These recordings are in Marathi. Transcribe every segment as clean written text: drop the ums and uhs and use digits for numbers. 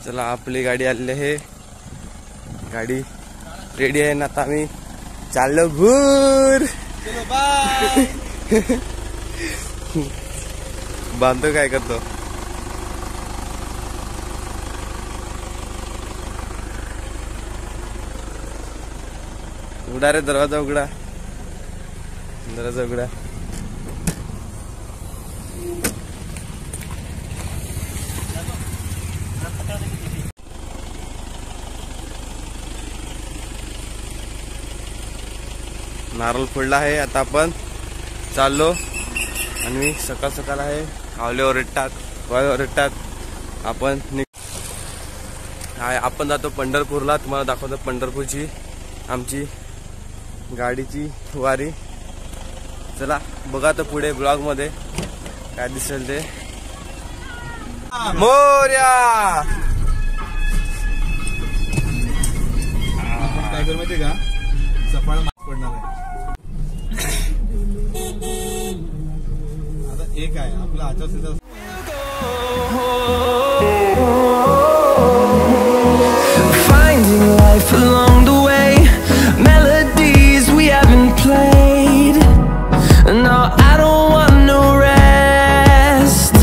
चला आपली गाडी आलेली आहे, गाडी रेडी आहे ना, आता आम्ही चाललो घूर. बांधतो काय करतो. उघडा रे दरवाजा, उघडा दरवाजा उघडा. नारळ फोडला आहे. आता आपण चाललो आणि सकाळ सकाळ आहे. कावले ओरडतात. आपण जातो पंढरपूरला. तुम्हाला दाखवतो पंढरपूरची आमची गाडीची वारी. चला बघा तर पुढे ब्लॉग मध्ये काय दिसेल ते. मोर्या काय कर माहितीये का, सफाळ पडणार आहे. आता एक आहे आपला आचारसंहिता. Finding life along the way, melodies we haven't played. No, I don't want no rest.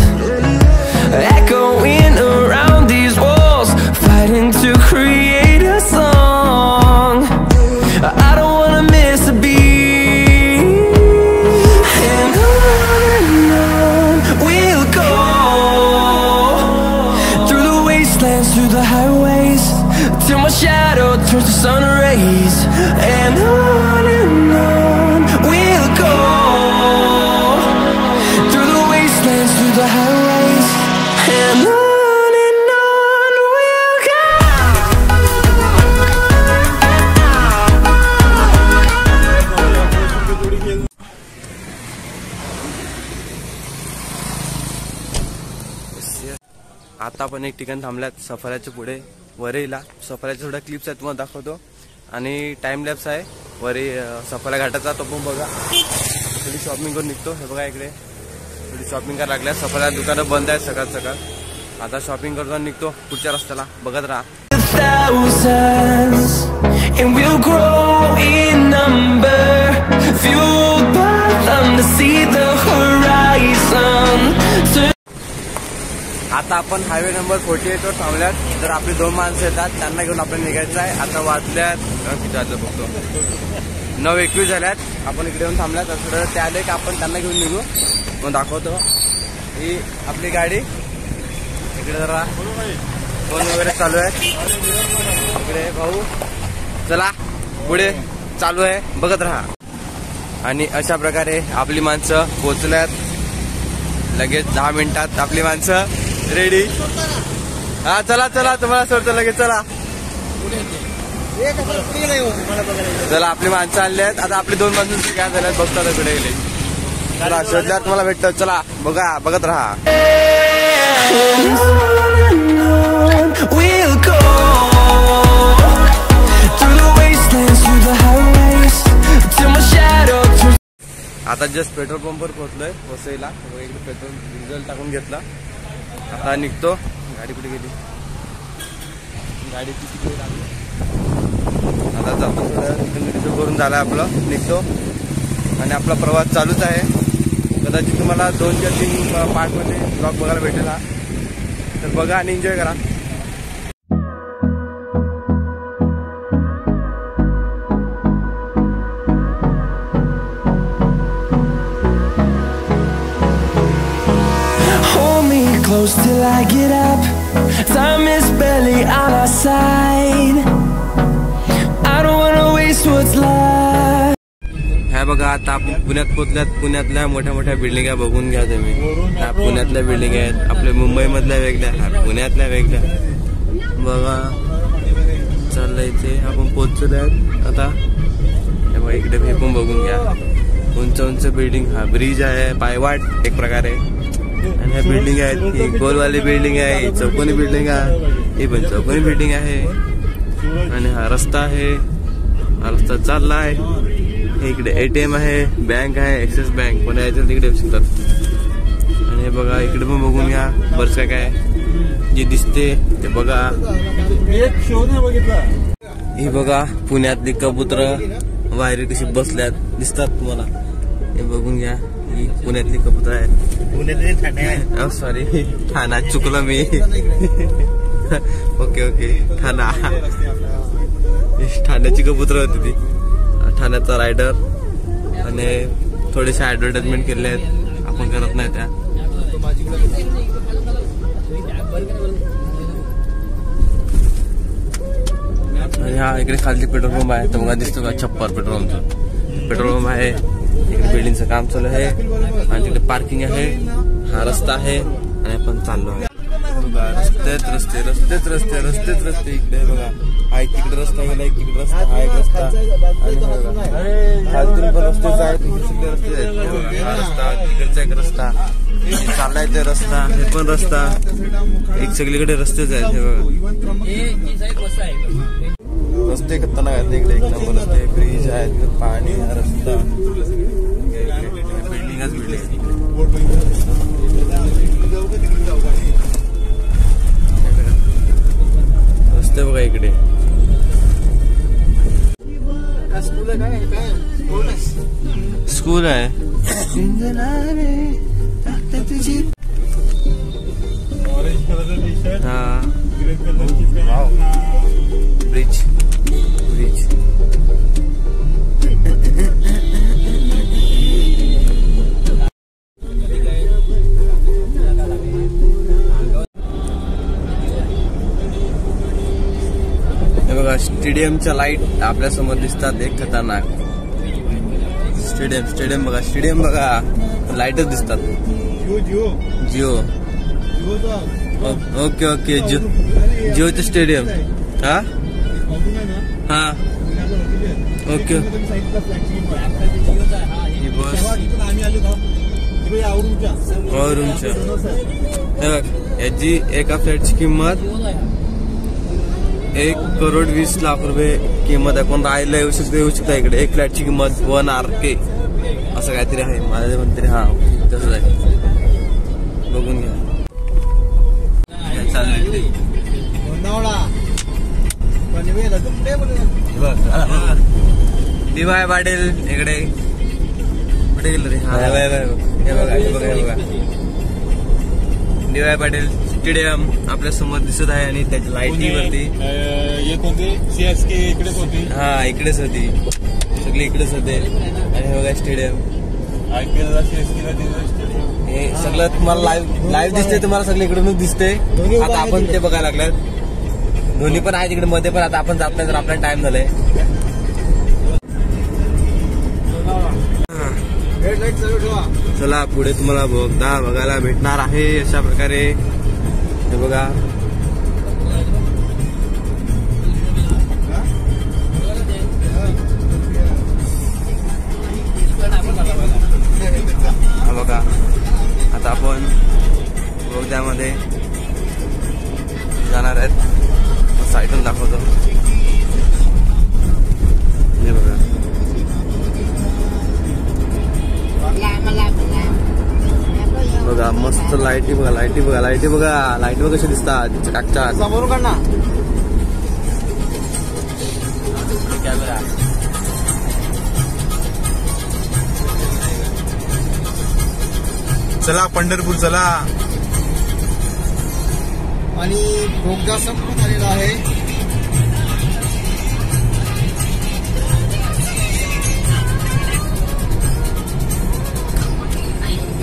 Echoing around these walls, fighting to create a song. I don't wanna miss a beat. And on we'll go, through the wastelands, through the highways, till my shadow turns to sun rays. And on we'll go, through the wastelands, through the highways. And on we'll go. आता आपण एक ठिकाण थांबल्यात सफाऱ्याच्या पुढे वरईला. सफाऱ्याच्या थोड्या क्लिप्स आहेत, तुम्हाला दाखवतो. आणि टाइम लॅप्स आहे वरई सफारा घाटाचा, तो पण बघा. थोडी शॉपिंग करून निघतो. हे बघा इकडे थोडी शॉपिंग करायला लागल्या. सफाऱ्या दुकानं बंद आहेत सकाळ सकाळ. आता शॉपिंग करून निघतो पुढच्या रस्त्याला. बघत राहा. Thousands, and we'll grow in number, fueled by them to see the horizon. आता आपण हायवे नंबर 48 वर थांबल्यात. तर आपली 2 माणसं येतात, त्यांना घेऊन आपल्याला निघायचं आहे. आता वाजल्यात किती वाजलं बघतो, 9:21 झाल्यात. आपण इकडे येऊन थांबल्यात. थोडं ते आले की आपण त्यांना घेऊन निघू. मग दाखवतो ही आपली गाडी. इकडे जरा फोन वगैरे चालू आहे. इकडे भाऊ. चला पुढे चालू आहे, बघत राहा. आणि अशा प्रकारे आपली माणसं पोहोचल्यात. लगेच 10 मिनिटात आपली माणसं रेडी. हा चला चला, तुम्हाला सोडतो लगेच. चला चला, आपली माणसं आणली आहेत. आता आपली 2 माणसं काय झाल्यात बघतात कुठे गेले. चला शोधल्यात, तुम्हाला भेटतो. चला बघा, बघत राहा. आता जस्ट पेट्रोल पंपवर पोहोचलोय वसईला. इकडे पेट्रोल डिझेल टाकून घेतला. आता निघतो. गाडी कुठे गेली, गाडीची तिकडे लागली. आता जातो थोडं करून झालं आपलं. निघतो आणि आपला प्रवास चालूच आहे. कदाचित तुम्हाला 2 किंवा 3 पार्टमध्ये ब्लॉग बघायला भेटेल हा. तर बघा आणि एन्जॉय करा. Close till I get up, time is barely on our side. I don't wanna waste what's left. ह्या बघा, आता आपण पुण्यात पोहोचल्यात. पुण्यातल्या मोठ्या मोठ्या बिल्डिंग बघून घ्या तुम्ही. ह्या पुण्यातल्या बिल्डिंग आहेत. आपल्या मुंबईमधल्या वेगळ्या, ह्या पुण्यातल्या वेगळ्या. बघा चाललंय ते. आपण पोहोचलोय आता. हे बघा इकडे हे पण बघून घ्या. उंच उंच बिल्डिंग. हा ब्रिज आहे, पायवाट एक प्रकारे. आणि ह्या बिल्डिंग आहेत. ही गोलवाली बिल्डिंग आहे, ही चौकोनी बिल्डिंग आहे, ही पण चौकोनी बिल्डिंग आहे. आणि हा रस्ता आहे, हा रस्ता चालला आहे. इकडे ATM आहे, बँक आहे, ऍक्सिस बँक. पण यायचं तिकडे येऊ शकतात. आणि हे बघा इकडे पण बघून घ्या. बरंच काय काय जी दिसते ते बघा. एक शो नाही बघितला. ही बघा पुण्यातली कबूतर वायरी कशी बसल्यात दिसतात तुम्हाला. हे बघून घ्या, ही पुण्यातली कबूतर आहेत. पुण्यातले ठाणे. सॉरी ठाणा चुकलं मी. ओके ओके ठाणा. ठाण्याची कबूतर होती ती. ठाण्याचा रायडर. आणि थोडेसे ऍडव्हर्टाइजमेंट केले आहेत, आपण करत नाही त्या. आणि हा इकडे खाली पेट्रोल पंप आहे. तर बघा दिसतो का छप्पर पेट्रोल पंप आहे. इकडे बिल्डिंगचं काम चालू आहे आणि तिकडे पार्किंग आहे. हा रस्ता आहे आणि आपण चाललो आहे. बघा रस्ते इकडे बघा. हा एक तिकडे रस्ता गेला, एक तिकडे रस्ता, हा एक रस्ता. आणि खालतून पण रस्तेच आहेत, तिकडे रस्ते आहेत. हा रस्ता, तिकडचा एक रस्ता, चाललाय ते रस्ता, हे पण रस्ता. एक सगळीकडे रस्तेच आहेत. हे बघा रस्ते खतरनाक आहेत इकडे. एक नंबर रस्ते, ब्रिज आहे, तिकडे पाणी, रस्ता, बिल्डिंगच बिल्डिंग. रस्ते बघा इकडे. स्कूल आहे. हा ब्रिज. हे बघा स्टेडियमच्या लाईट आपल्या समोर दिसतात. एक खतरनाक स्टेडियम बघा लाईटच दिसतात. जिओ. ओके जिओचं स्टेडियम. हा ओके. ही बस रूमच्या. हे बघ याची एका फ्लॅटची किंमत 1,20,00,000 रुपये किंमत आहे. कोण राहायला येऊ शकता इकडे. एक फ्लॅटची किंमत 1 RK असं काहीतरी आहे. माझ्या म्हणतरी हा तसंच आहे. बघून घ्या. DY पाटील इकडे कुठे गेलं रे? हे बघा DY पाटील स्टेडियम आपल्या समोर दिसत आहे. आणि त्याच्या लाईटीवरती CSK इकडेच होती. हा इकडेच होती, सगळे इकडेच होते. आणि हे बघा स्टेडियम. IPL हे सगळं तुम्हाला लाईव्ह दिसते. तुम्हाला सगळं इकडूनच दिसते. आता आपण ते बघायला लागल्यात. दोन्ही पण आहे तिकडे मध्ये, पण आता आपण जात नाही तर आपल्याला टाइम झालाय. चला पुढे तुम्हाला बोगदा बघायला भेटणार आहे अशा प्रकारे. हे बघा बघा. आता आपण बोगद्यामध्ये जाणार आहेत. साईडून दाखवतो. हे बघा मस्त लाईटी बघा. लाईटी बघा कशा दिसतात. कागच्या समोर काढ ना कॅमेरा. चला पंढरपूर चला. आणि बोगदा संपून झालेला आहे.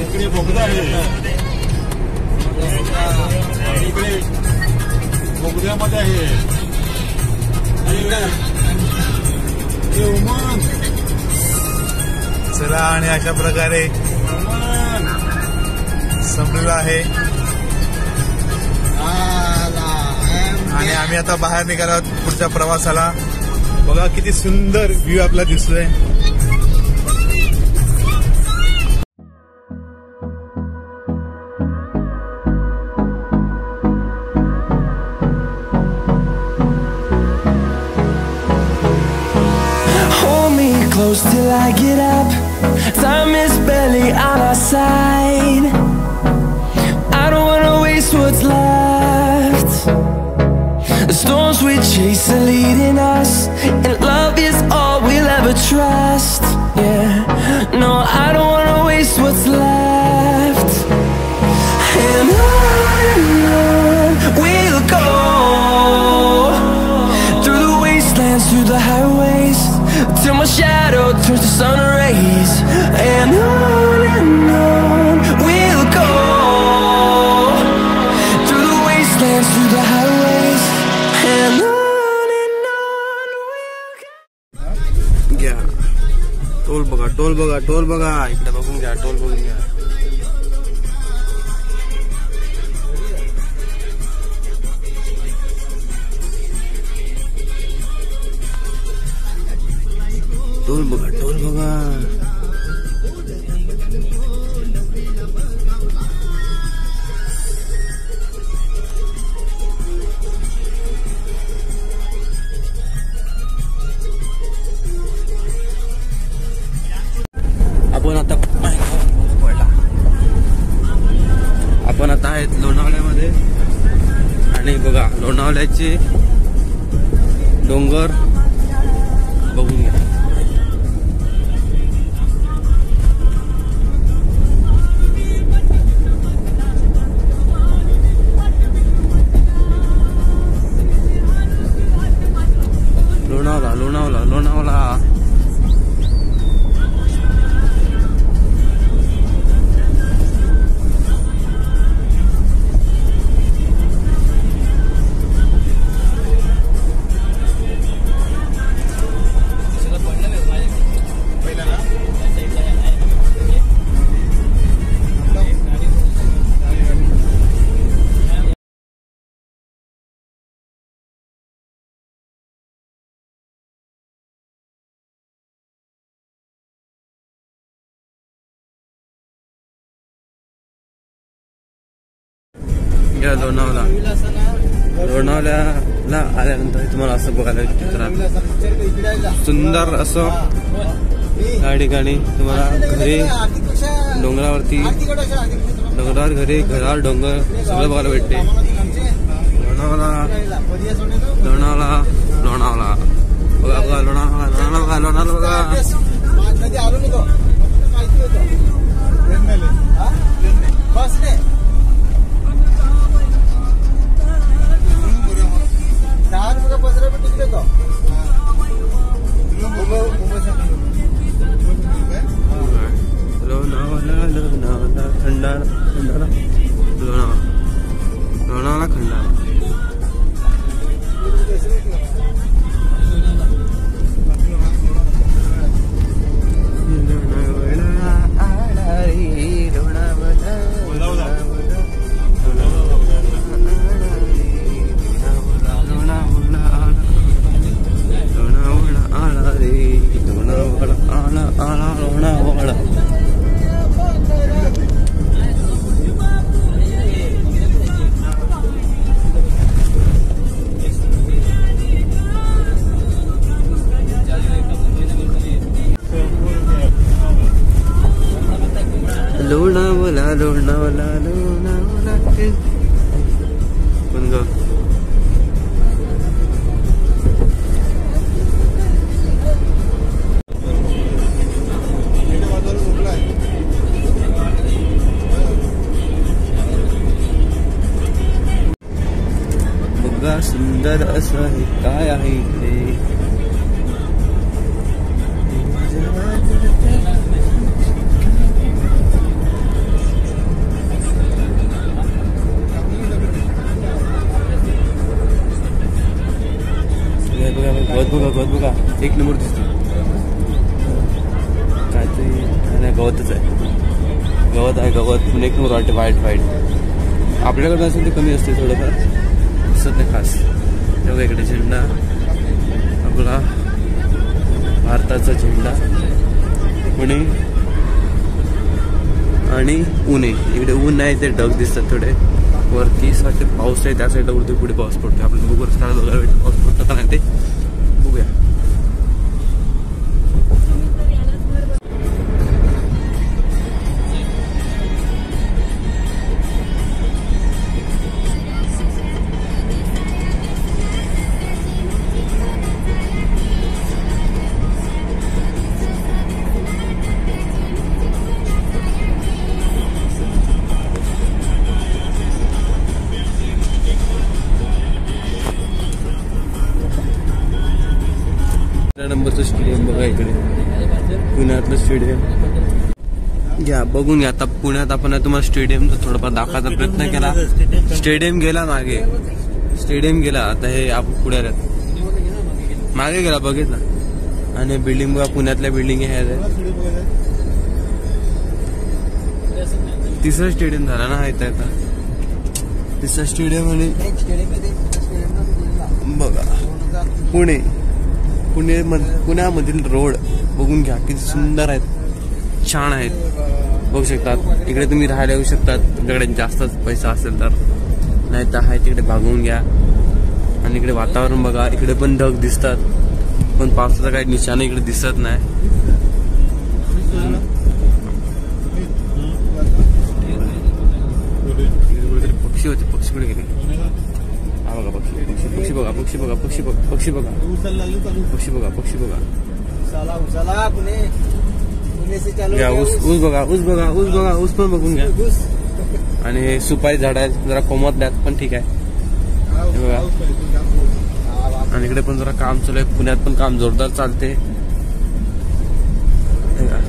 इकडे बोगदा आहे. इकडे बोगद्यामध्ये आहे. चला आणि अशा प्रकारे संपलेला आहे. आणि आम्ही आता बाहेर निघालो पुढच्या प्रवासाला. बघा किती सुंदर व्ह्यू आपला दिसतोय. Close till I get up. Time is barely on our side. I don't wanna waste what's left. storms we chase are leading us, and love is all we'll ever trust. Yeah, no, I don't wanna waste what's left. And on we'll go, through the wastelands, through the highways, till my shadow turns to sun rays. And on we'll go, through the wastelands, through the highways, and on we'll go. घ्या टोल बघा, टोल बघा, टोल बघा, इकडे बघून घ्या, टोल बघून घ्या. टोल बघा, टोल बघा. आपण आता आहेत लोणावळ्यामध्ये आणि बघा लोणावळ्याचे डोंगर बघून घ्या. लोणावळा, लोणावळा, लोणावळा. लोणावळा, लोणावळ्याला आल्यानंतर तुम्हाला असं बघायला चित्र सुंदर असं या ठिकाणी तुम्हाला घरे डोंगरावरती, डोंगरावर घरे, घरावर डोंगर सगळं बघायला भेटते. लोणावळा, लोणावळा, लोणावळा बघा, बघा लोणावळा, लोणावळा, लोणावळा बघा. लोणावळा, लोणावळा, खंडाळा, खंडाळा, लोणावळा, लोणावळा, खंडाळा. लोणावळा, लोणावळा, लोणावळा कोण ग? बघा सुंदर असं आहे, काय आहे इथे. गवत बघा, गवत बघा, एक नंबर दिसतो. काय ते नाही, गवतच आहे, गवत आहे, गवत पण एक नंबर वाटते. व्हाईट व्हाईट आपल्याकडे असेल ते कमी असते थोडंफार, दिसत नाही खास. तेव्हा इकडे झेंडा, आपला भारताचा झेंडा, पुणे आणि पुणे. इकडे ऊन आहे, ते ढग दिसतात थोडे वरती. साठी पाऊस आहे, त्या साईडला उडते, पुढे पाऊस पडतो. आपल्याला बघू रस्त्याला बघायला भेटतो पाऊस पडतो का नाही ते बघूया. नंबरचं स्टेडियम बघा इकडे, पुण्यातलं स्टेडियम घ्या बघून घ्या. आता पुण्यात आपण तुम्हाला स्टेडियमचा थोडाफार दाखवायचा प्रयत्न केला. स्टेडियम गेला मागे, स्टेडियम गेला. आता हे आपण पुढे राहत मागे गेला बघितलं. आणि बिल्डिंग बघा, पुण्यातल्या बिल्डिंग आहे. तिसरं स्टेडियम झाला ना इथं, आता तिसरं स्टेडियम. आणि बघा पुणे, पुण्यामधील रोड बघून घ्या किती सुंदर आहेत, छान आहेत. बघू शकतात इकडे तुम्ही राहायला येऊ शकतात तुमच्याकडे जास्तच पैसा असेल तर, नाही तर आहे तिकडे भागवून घ्या. आणि इकडे वातावरण बघा, इकडे पण ढग दिसतात पण पावसाचा काही निशाण इकडे दिसत नाही. पक्षी होते, पक्षी कुठे गेले? हा बघा पक्षी, पक्षी बघा, पक्षी बघा, पक्षी बघा, पक्षी बघा, पक्षी बघा, पक्षी बघा. घ्या ऊस, ऊस बघा, ऊस बघा, ऊस बघा, ऊस पण बघून घ्या. आणि हे सुपारी झाड आहेत, जरा कोमतल्यात पण ठीक आहे बघा. आणि इकडे पण जरा काम चालू आहे, पुण्यात पण काम जोरदार चालते.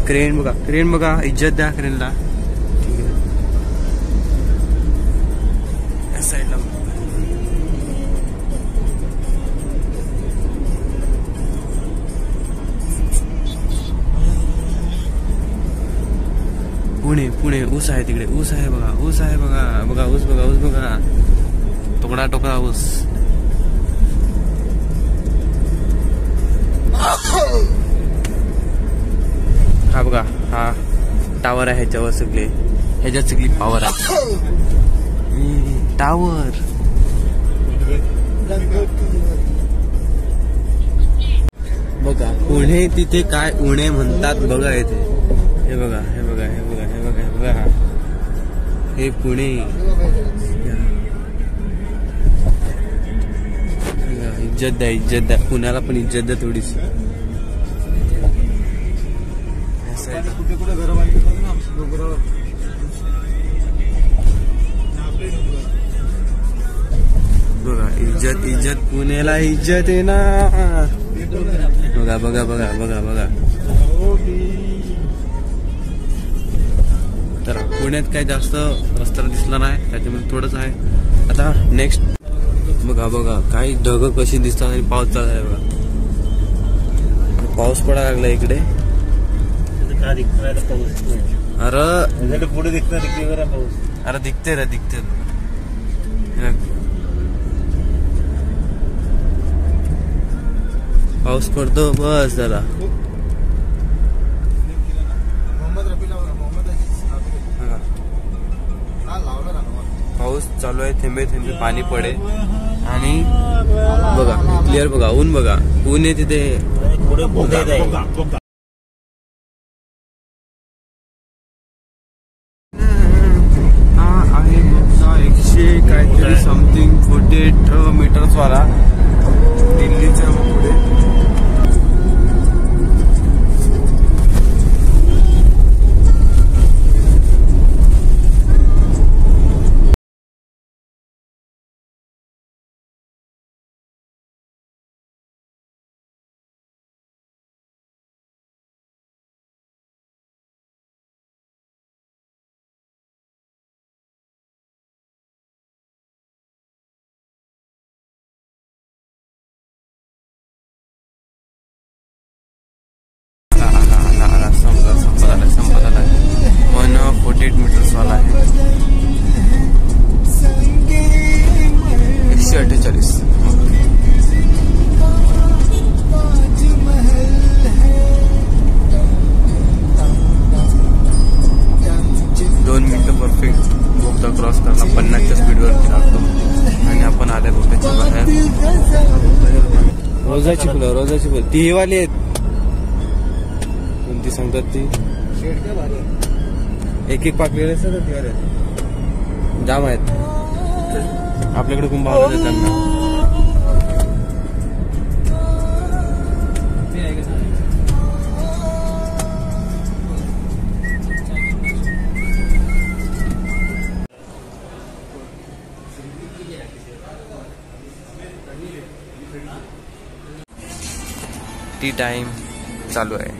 क्रेन बघा, क्रेन बघा, इज्जत द्या क्रेनला. ठीक आहे, या साईडला पुणे, पुणे ऊस आहे तिकडे, ऊस आहे बघा, ऊस आहे बघा, बघा ऊस बघा, ऊस बघा, टोकडा टोकडा ऊस. हा बघा, हा टावर आहे, ह्याच्यावर सगळे, ह्याच्यात सगळी पॉवर आहे. टावर बघा, पुणे तिथे काय उणे म्हणतात बघा. इथे हे बघा, हे बघा, हे बघा, हे बघा, हे बघा, हे पुणे. इज्जत द्या, इज्जत द्या, पुण्याला पण इज्जत द्या थोडीशी. बघा इज्जत, इज्जत, पुण्याला इज्जत आहे ना. बघा बघा बघा बघा बघा. तर पुण्यात काही जास्त रस्ता दिसला नाही, त्याच्यामध्ये थोडंच आहे. आता नेक्स्ट बघा, बघा काही ढग कशी दिसतात आणि पाऊस चालू आहे बघा. पाऊस पडायला लागला इकडे. अरे पुढे दिसतं, अरे दिखते रे, दिखते. पाऊस पडतो बस जरा. पाऊस चालू आहे, थेंबे थेंबे पाणी पडे. आणि बघा क्लिअर बघा, ऊन बघा, ऊन आहे तिथे. आहे 100 काहीतरी समथिंग 48 मीटर्स वाला दिल्लीच्या पुढे. संपत 48 मीटर्स वाला आहे. 148. 2 मिनिटं परफेक्ट बोगदा क्रॉस करला 50च्या स्पीडवरती लागतो. आणि आपण आल्या बोगद्याच्या बाहेर. रोजाची फुलं, रोजाची फुलं ती वाली आहेत. कोणती सांगतात ती? एक एक पाकलेले असतात, जाम आहेत आपल्याकडे. कुंभ आवडत त्यांना. टी टाइम चालू आहे.